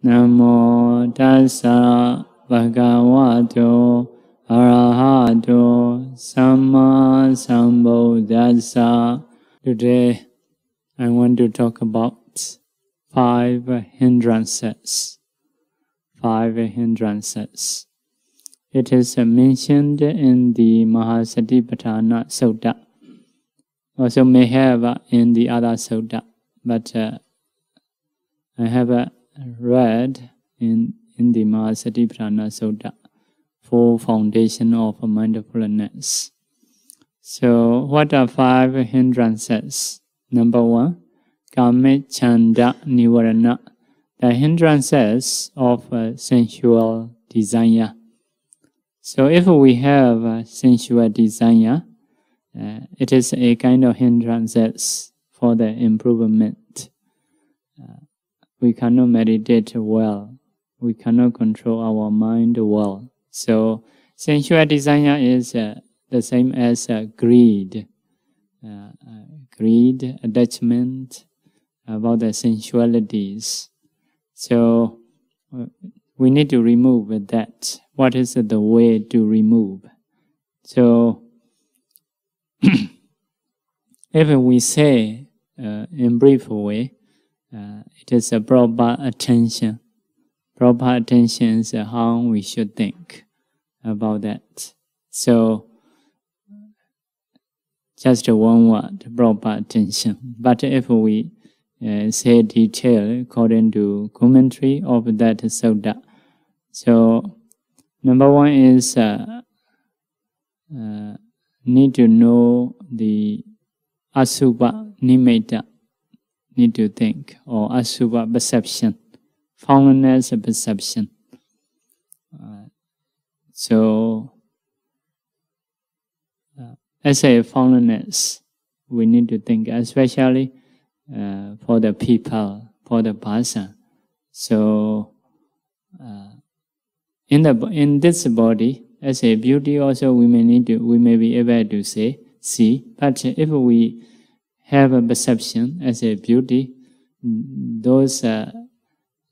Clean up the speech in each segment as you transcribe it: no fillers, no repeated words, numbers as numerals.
Namo tassa bhagavato arahato samma sambuddhassa. Today I want to talk about 5 hindrances. 5 hindrances. It is mentioned in the Mahasatipatthana Sutta. Also may have in the other Sutta, but I have read in the Mahasatipatthana Sutta 4 foundation of mindfulness. So what are 5 hindrances? Number 1, kama chanda nivarana, the hindrances of sensual desire. So if we have sensual desire, it is a kind of hindrances for the improvement. We cannot meditate well. We cannot control our mind well. So sensual desire is the same as greed. Greed, attachment about the sensualities. So we need to remove that. What is the way to remove? So if we say in brief way, it is a proper attention. Proper attention is how we should think about that. So just one word, proper attention. But if we say detail according to commentary of that sutta, so number 1 is need to know the asubha nimitta, need to think, or asubha perception, formless perception. So as a formless, we need to think, especially for the people, for the person. So in this body, as a beauty also we may be able to see. But if we have a perception as a beauty, those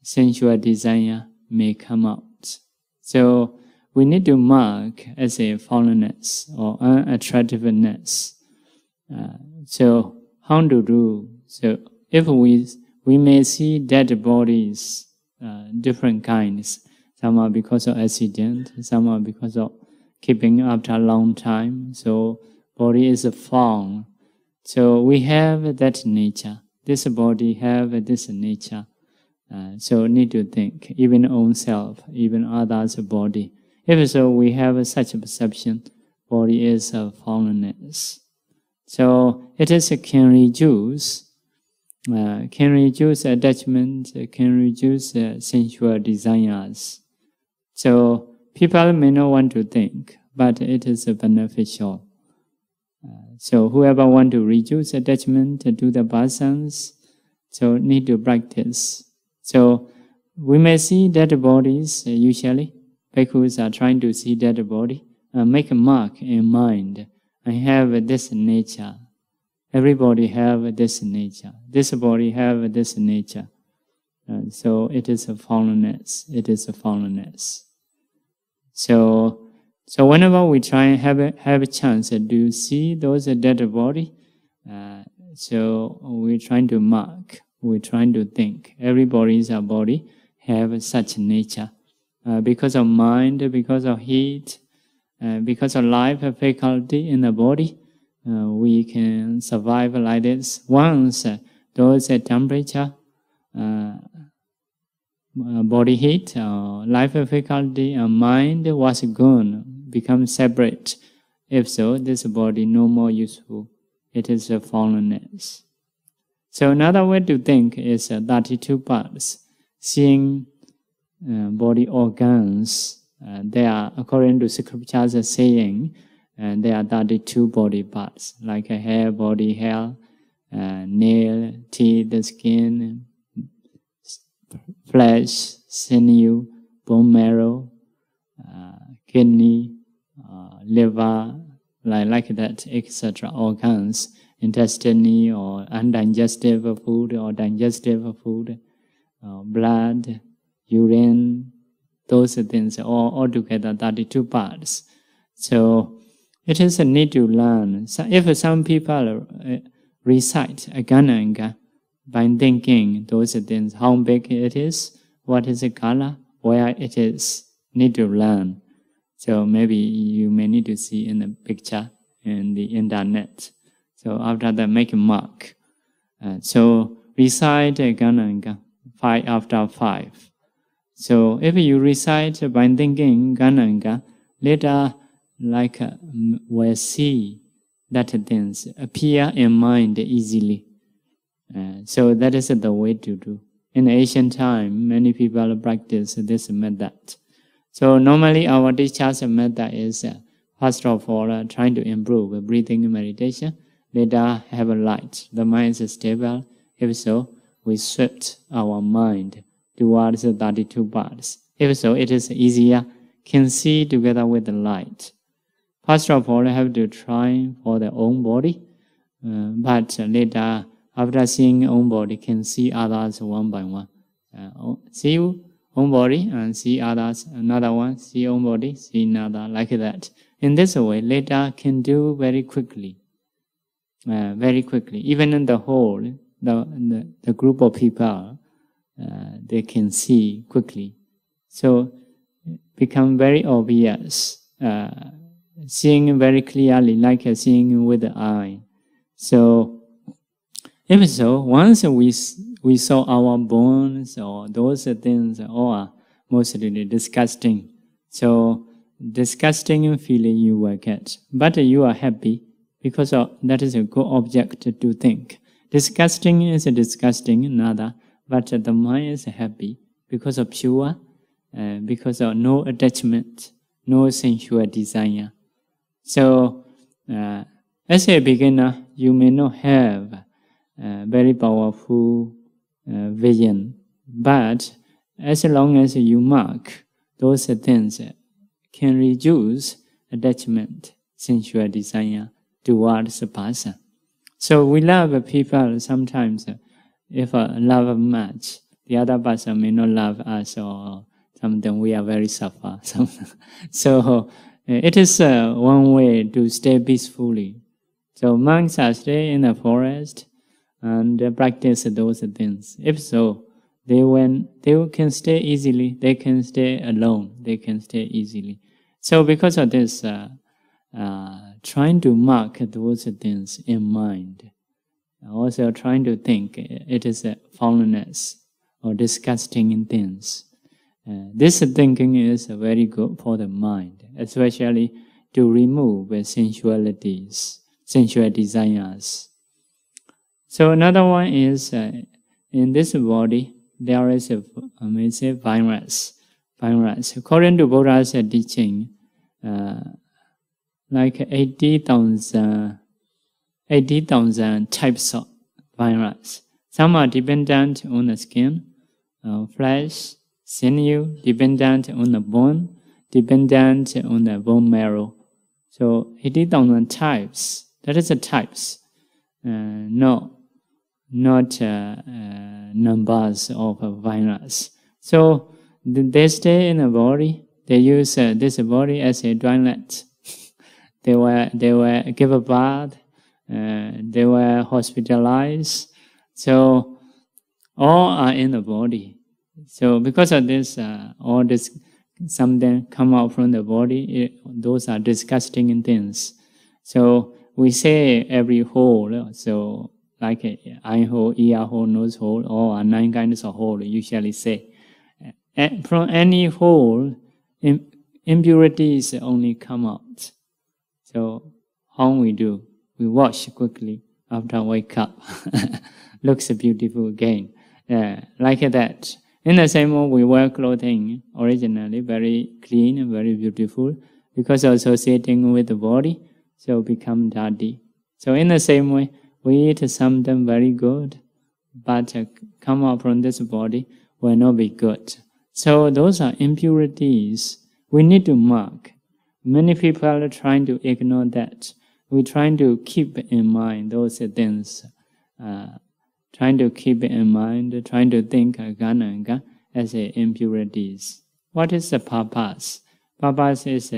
sensual desire may come out. So we need to mark as a fallenness or unattractiveness. So how to do? So if we may see dead bodies, different kinds. Some are because of accident, some are because of keeping after a long time. So body is formed. So we have that nature. This body have this nature. So need to think, even own self, even others' body. If so, we have such a perception, body is a fallenness. So it is can reduce attachment, can reduce sensual desires. So people may not want to think, but it is beneficial. So whoever want to reduce attachment to the persons, so need to practice. So we may see dead bodies usually. Bhikkhus are trying to see dead body, make a mark in mind. I have this nature. Everybody have this nature. This body have this nature. So it is a fallenness. It is a fallenness. So whenever we try and have a chance to see those dead body, so we're trying to mark. We're trying to think. Everybody's body have such nature. Because of mind, because of heat, because of life faculty in the body, we can survive like this. Once those temperature, body heat, life faculty, and mind was gone, become separate. If so, this body no more useful. It is a fallenness. So another way to think is 32 parts. Seeing body organs, they are, according to scriptures saying, there are 32 body parts, like a hair, body hair, nail, teeth, skin, flesh, sinew, bone marrow, kidney, liver, like that, etc. Organs, intestine or undigested food or digestive food, blood, urine, those things, all together 32 parts. So it is a need to learn. So if some people recite again and again by thinking those things, how big it is, what is the color, where it is, need to learn. So maybe you may need to see in the picture in the internet. So after that, make a mark. So recite again and again, 5 after 5. So if you recite by thinking again and again, later we'll see that things appear in mind easily. So that is the way to do. In ancient time, many people practice this method. So normally our teacher's method is first of all trying to improve breathing meditation. Later have a light. The mind is stable. If so, we shift our mind towards the 32 parts. If so, it is easier, can see together with the light. First of all, have to try for the own body, but later, after seeing own body, can see others one by one. See own body and see others, another one, see own body, see another, like that. In this way, later can do very quickly. Very quickly. Even in the whole, the group of people, they can see quickly. So, become very obvious. Seeing very clearly, like seeing with the eye. So, if so, once we saw our bones or those things, all are mostly disgusting. So, disgusting feeling you will get. But you are happy because that is a good object to think. Disgusting is disgusting, another, but the mind is happy because of pure, because of no attachment, no sensual desire. So, as a beginner, you may not have very powerful vision, but as long as you mark those things, can reduce attachment, sensual desire towards the person. So we love people sometimes. If love much, the other person may not love us, or something we are very suffer. So it is one way to stay peacefully. So monks are stay in the forest and practice those things. If so, they can stay easily. They can stay alone. They can stay easily. So because of this, trying to mark those things in mind, also trying to think it is a foulness or disgusting things. This thinking is very good for the mind, especially to remove sensualities, sensual desires. So another one is in this body there is a virus. According to Buddha's teaching, like 80,000 types of virus. Some are dependent on the skin, flesh, sinew, dependent on the bone, dependent on the bone marrow. So 80,000 types. That is the types, not numbers of virus. So they stay in the body. They use this body as a toilet. They were give a bath. They were hospitalized. So all are in the body. So because of this, all this something come out from the body. Those are disgusting things. So we say every hole. So like eye hole, ear hole, nose hole, all are 9 kinds of hole. Usually say from any hole, impurities only come out. So how we do? We wash quickly after wake up. Looks beautiful again. Like that. In the same way, we wear clothing originally very clean and very beautiful because associating with the body, so become dirty. So in the same way, we eat something very good, but come out from this body will not be good. So those are impurities we need to mark. Many people are trying to ignore that. We're trying to keep in mind those things. Trying to keep in mind, trying to think again and again. as impurities. What is the purpose? Purpose is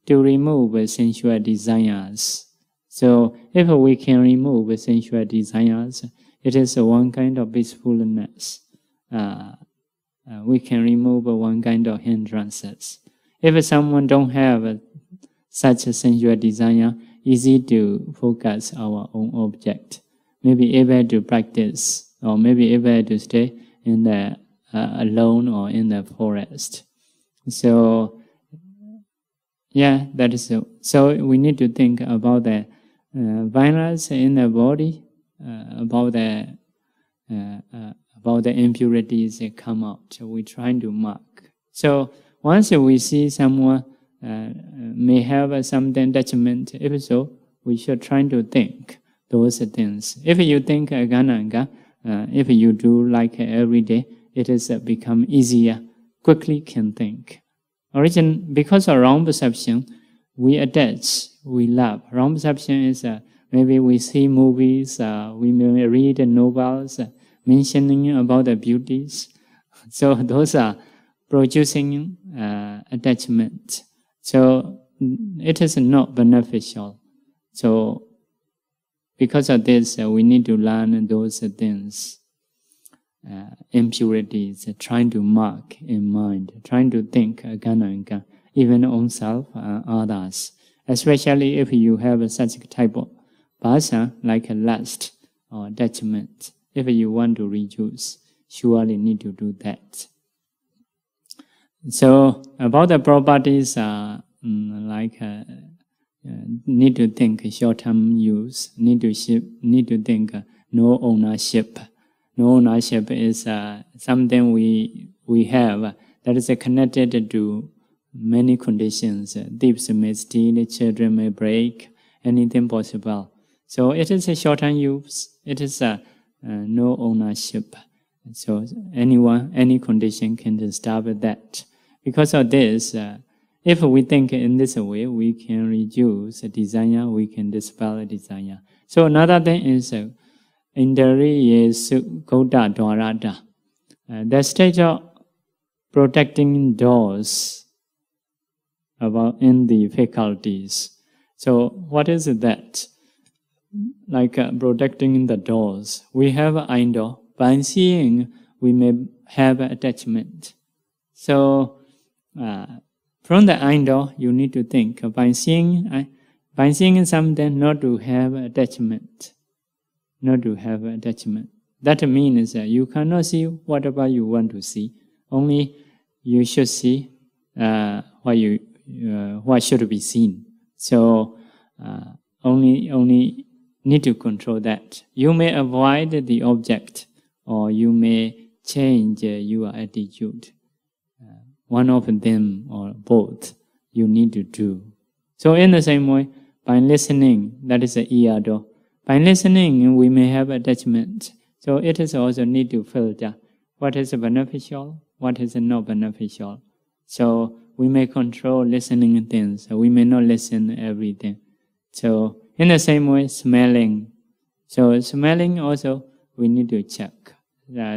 to remove sensual desires. So if we can remove sensual desires, it is one kind of peacefulness. We can remove one kind of hindrances. If someone don't have such a sensual desire, easy to focus our own object. Maybe able to practice, or maybe able to stay in the alone or in the forest. So, yeah, that is so. So we need to think about the violence in the body, about the impurities that come out. We try to mark. So once we see someone may have some detachment, if so, we should try to think those things. If you think Gananga, if you do like every day, it is become easier, quickly can think. Because of wrong perception, we attach, we love. Wrong perception is maybe we see movies, we may read novels mentioning about the beauties. So those are producing attachment. So it is not beneficial. So because of this, we need to learn those things, impurities, trying to mark in mind, trying to think Gananga, even on self and others. Especially if you have such type of person like lust or attachment. If you want to reduce, surely need to do that. So about the properties, need to think short-term use. Need to think no ownership. No ownership is something we have that is connected to many conditions. Thieves may steal, children may break, anything possible. So it is a short-term use. It is no ownership. So anyone, any condition can disturb that. Because of this, if we think in this way, we can reduce desire, we can dispel desire. So another thing is Indriya Sukota Dwarata. The stage of protecting doors about in the faculties. So what is that? Like protecting the doors. We have an indoor. By seeing, we may have attachment. So from the indoor, you need to think by seeing something, not to have attachment. Not to have attachment. That means that you cannot see whatever you want to see. Only you should see what should be seen. So only need to control that. You may avoid the object, or you may change your attitude. One of them or both you need to do. So in the same way, by listening, that is the ear door. By listening, we may have attachment. So it is also need to filter what is beneficial, what is not beneficial. So we may control listening things. We may not listen everything. So in the same way, smelling. So smelling also, we need to check.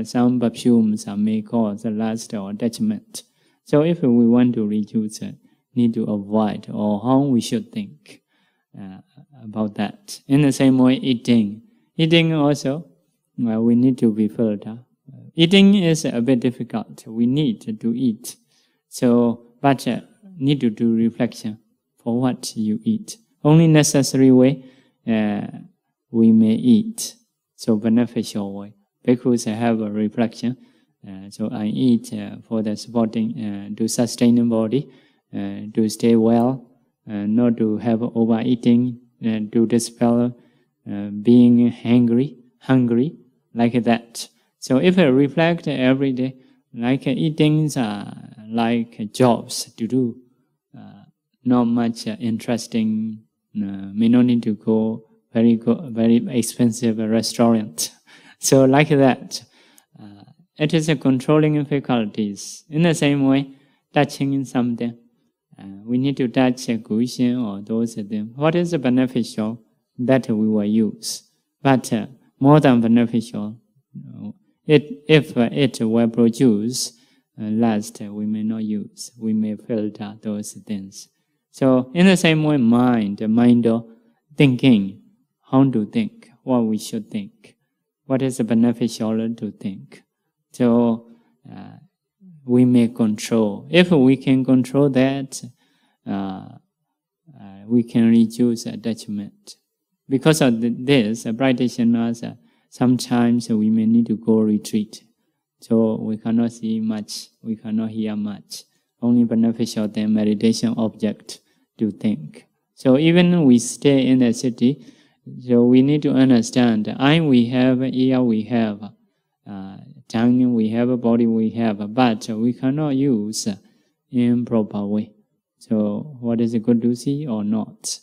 Some perfumes may cause lust or attachment. So if we want to reduce it, need to avoid, or how we should think about that. In the same way, eating. Eating also, we need to be filtered. Eating is a bit difficult. We need to eat. So, but need to do reflection for what you eat. Only necessary way we may eat. So beneficial way. Bhikkhus have a reflection. So I eat for the supporting, to sustain the body, to stay well, not to have overeating, to dispel being hungry, like that. So if I reflect every day, like eatings are like jobs to do, not much interesting, may not need to go very expensive restaurant. So like that. It is a controlling faculties. In the same way, touching something. We need to touch a cushion or those things. What is beneficial, that we will use. But more than beneficial, if it will produce lust we may not use. We may filter those things. So in the same way, mind of thinking, how to think, what we should think, what is beneficial to think. So we may control. If we can control that, we can reduce attachment. Because of this, practitioners, sometimes we may need to go retreat. So we cannot see much, we cannot hear much. Only beneficial then meditation object to think. So even we stay in the city, so we need to understand, eye we have, ear we have, tongue we have, body we have, but we cannot use in proper way. So what is good to see or not?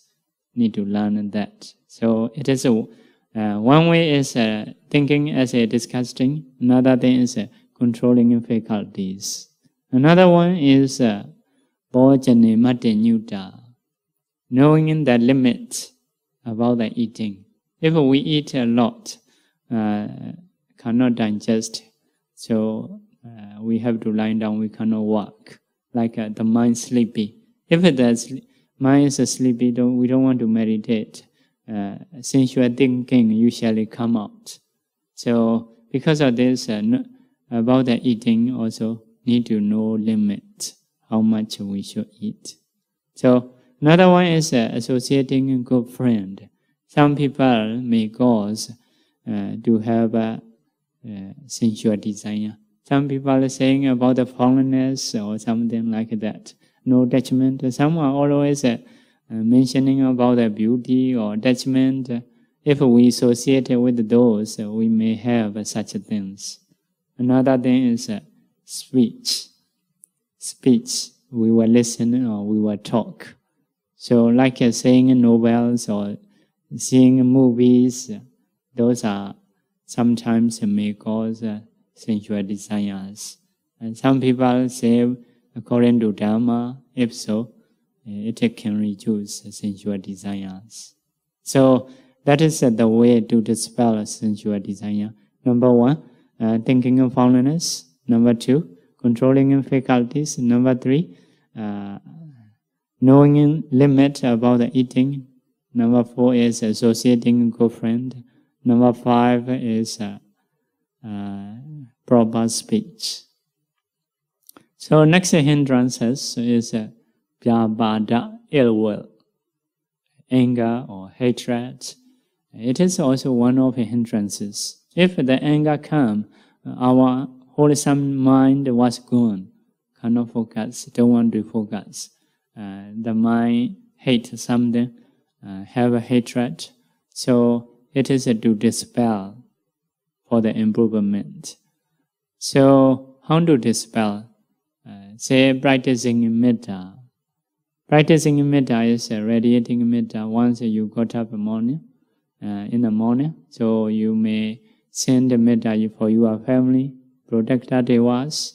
Need to learn that. So it is one way is thinking as a disgusting. Another thing is controlling faculties. Another one is bojane mate nyuta, knowing the limit about the eating. If we eat a lot, cannot digest, so we have to lie down, we cannot walk, like the mind sleepy. If the mind is sleepy, we don't want to meditate. Sensual thinking usually come out. So because of this, about the eating also need to know limit, how much we should eat. So another one is associating a good friend. Some people may cause to have a sensual desire. Some people are saying about the foreignness or something like that. No attachment. Some are always mentioning about the beauty or attachment. If we associate with those, we may have such things. Another thing is speech. Speech, we will listen or we will talk. So like saying novels or seeing movies, those are sometimes may cause sensual desires. And some people say, according to Dhamma, if so, it can reduce sensual desires. So that is the way to dispel sensual desire. Number one, thinking of foreignness. Number two, controlling faculties. Number three, knowing limit about the eating. Number four is associating good friend. Number five is proper speech. So next hindrances is Vyavada, ill will, anger or hatred. It is also one of the hindrances. If the anger comes, our wholesome mind was gone, cannot focus, don't want to focus. The mind hates something, have a hatred. So it is to dispel for the improvement. So how to dispel? Say practicing metta. Practicing metta is radiating metta once you got up in the morning. So you may send a metta for your family, protector devas,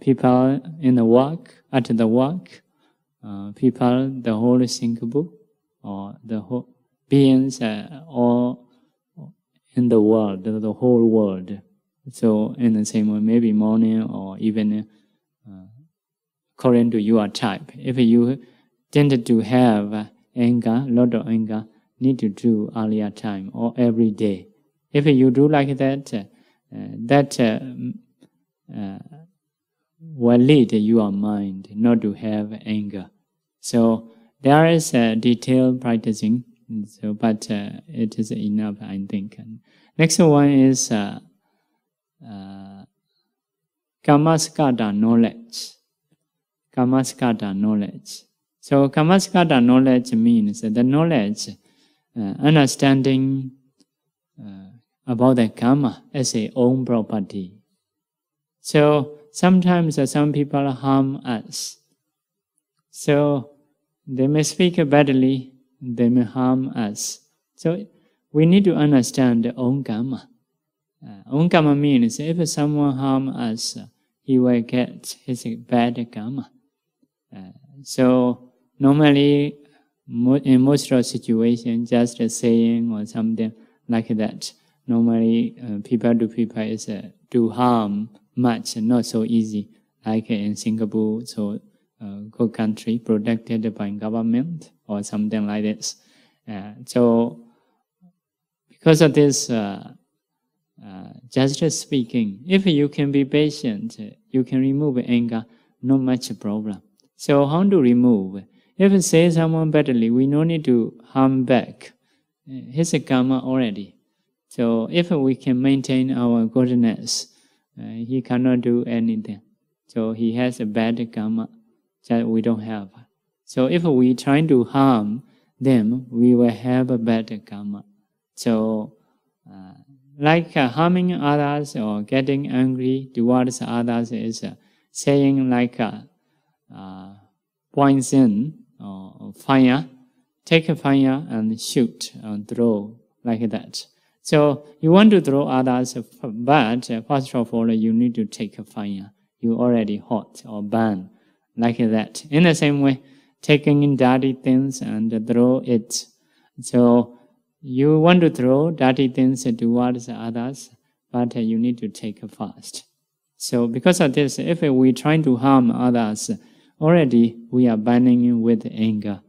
people in the work, at the work, people, the whole Singapore, or the whole beings all in the world, the whole world. So in the same way, maybe morning or even according to your type. If you tend to have anger, lot of anger, need to do earlier time or every day. If you do like that, will lead your mind not to have anger. So there is a detailed practicing, so, but it is enough, I think. Next one is Kamaskata knowledge. Kamaskata knowledge. So Kamaskata knowledge means the knowledge, understanding about the karma as a own property. So sometimes some people harm us. So they may speak badly, they may harm us. So we need to understand the own karma. Own karma means if someone harms us, he will get his bad karma. So normally, in most of situations, just saying or something like that. Normally, people to people is to harm much, not so easy, like in Singapore, so good country, protected by government or something like this. So because of this, just speaking, if you can be patient, you can remove anger, not much problem. So how to remove? If say someone badly, we no need to harm back. His karma already. So if we can maintain our goodness, he cannot do anything. So he has a bad karma that we don't have. So if we try to harm them, we will have a bad karma. So like harming others or getting angry towards others is saying like poison or fire. Take a fire and shoot and throw like that. So you want to throw others, but first of all, you need to take a fire. You already hot or burn like that. In the same way, taking in dirty things and throw it. So you want to throw dirty things towards others, but you need to take a fast. So because of this, if we try to harm others, already we are burning with anger.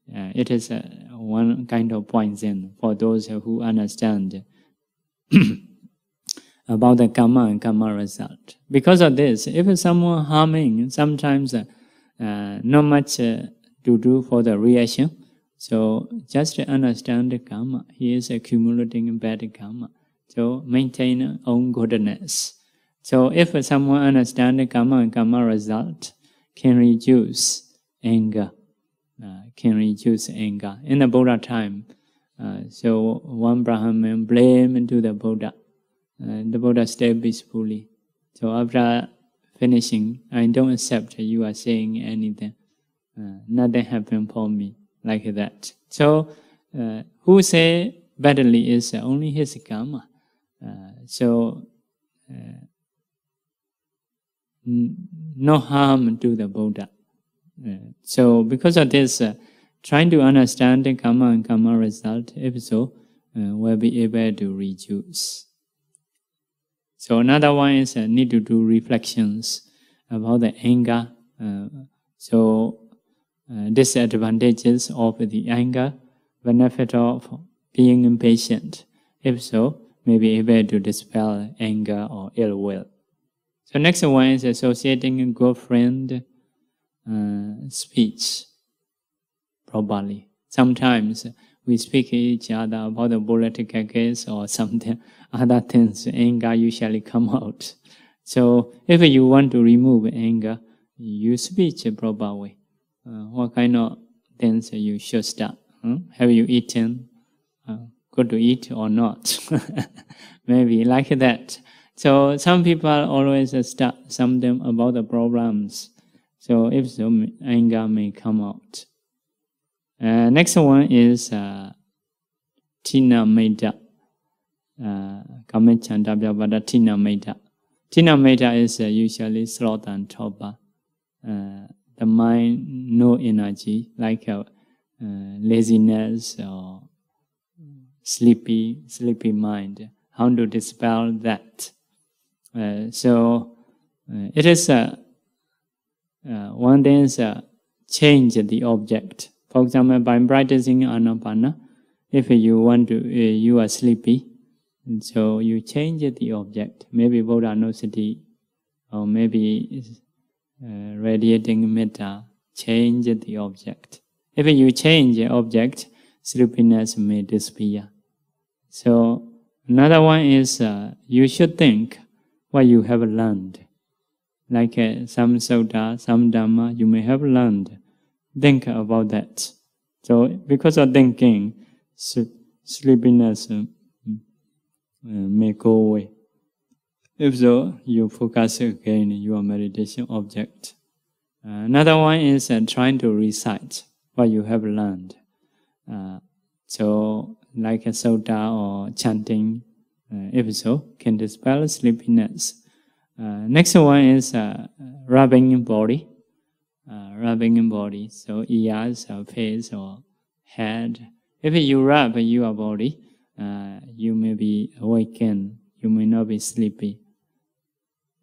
It is one kind of poison for those who understand about the karma and karma result. Because of this, if someone harming, sometimes not much to do for the reaction. So just understand the karma. He is accumulating bad karma. So maintain own goodness. So if someone understands the karma and karma result, can reduce anger. In the Buddha time, so one Brahmin blamed to the Buddha. The Buddha stayed peacefully. So after finishing, I don't accept you are saying anything. Nothing happened for me, like that. So who say badly is only his karma. No harm to the Buddha. So because of this, trying to understand the karma and karma result, if so, we'll be able to reduce. So another one is need to do reflections about the anger. Disadvantages of the anger, benefit of being impatient. If so, may be able to dispel anger or ill will. So next one is associating a good friend. Speech properly. Sometimes we speak to each other about the political case or something, other things, anger usually come out. So if you want to remove anger, you speak properly. What kind of things you should start? Have you eaten? Good to eat or not? Maybe like that. So some people always start something about the problems. So if so, anger may come out. Next one is Tina Metta. Kamechandabhyavada Tina Metta. Tina Metta is usually slow and torpor. The mind, no energy, like laziness or sleepy mind. How to dispel that? It is one thing is change the object. For example, by practicing Anapana, if you want to, you are sleepy, so you change the object. Maybe Buddha Nusati, or maybe radiating metta, change the object. If you change the object, sleepiness may disappear. So another one is you should think what you have learned. Like some sutta, some Dhamma, you may have learned. Think about that. So because of thinking, sleepiness may go away. If so, you focus again your meditation object. Another one is trying to recite what you have learned. So like a sutta or chanting, if so, can dispel sleepiness. Next one is rubbing body. So ears, or face, or head. If you rub your body, you may be awakened. You may not be sleepy.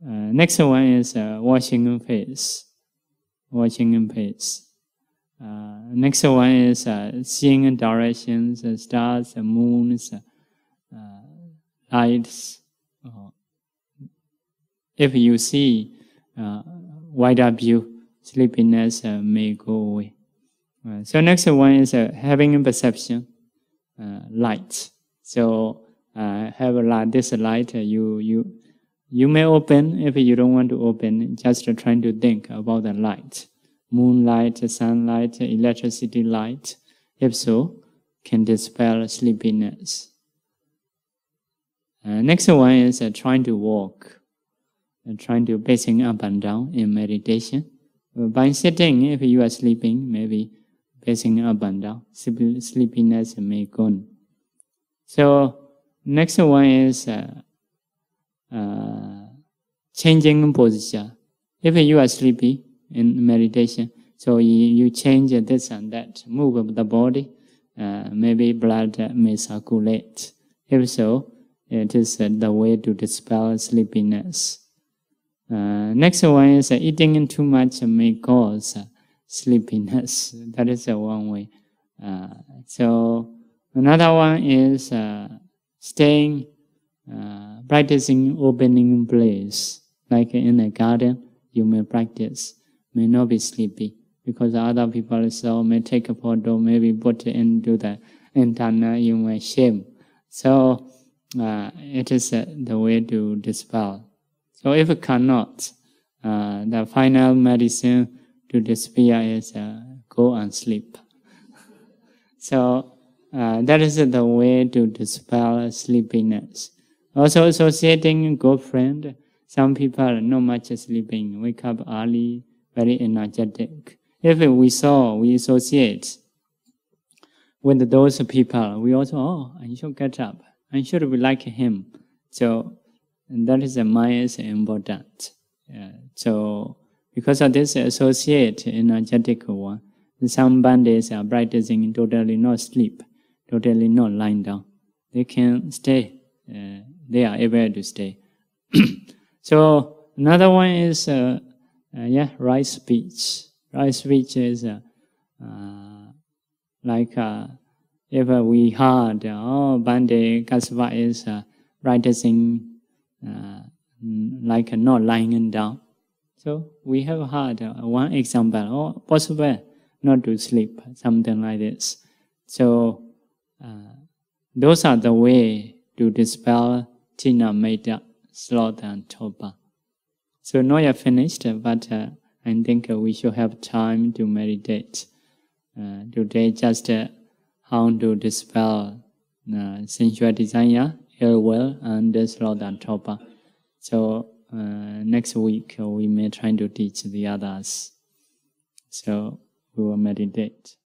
Next one is washing face. Washing face. Next one is seeing directions, stars, moons, lights. If you see wider view, sleepiness may go away. So next one is having perception, light. So have this light, you may open. If you don't want to open, just trying to think about the light. Moonlight, sunlight, electricity light. If so, can dispel sleepiness. Next one is trying to walk. Trying to pacing up and down in meditation. By sitting, if you are sleeping, maybe pacing up and down, sleepiness may go. So next one is changing posture. If you are sleepy in meditation, so you change this and that, move the body, maybe blood may circulate. If so, it is the way to dispel sleepiness. Next one is eating too much may cause sleepiness. That is one way. So another one is staying, practicing opening place. Like in a garden, you may practice, may not be sleepy, because other people may take a photo, maybe put it into the internet, you may shame. So it is the way to dispel. So if it cannot, the final medicine to despair is go and sleep. So that is the way to dispel sleepiness. Also associating girlfriend. Some people are not much sleeping, wake up early, very energetic. If we associate with those people, we also, I should get up, I should be like him. So and that is the mind is important. So because of this associate energetic one, some bandits are practicing totally not sleep, totally not lying down. They can stay. They are able to stay. So another one is right speech. Right speech is like if we heard Bande Kasva is practicing like not lying down. So we have heard one example, possible not to sleep, something like this. So those are the way to dispel Tina Meta, sloth and Toba. So now you're finished, but I think we should have time to meditate. Today just how to dispel sensual desire, ill will, and sloth and Toba. So next week we may try to teach the others. So we will meditate.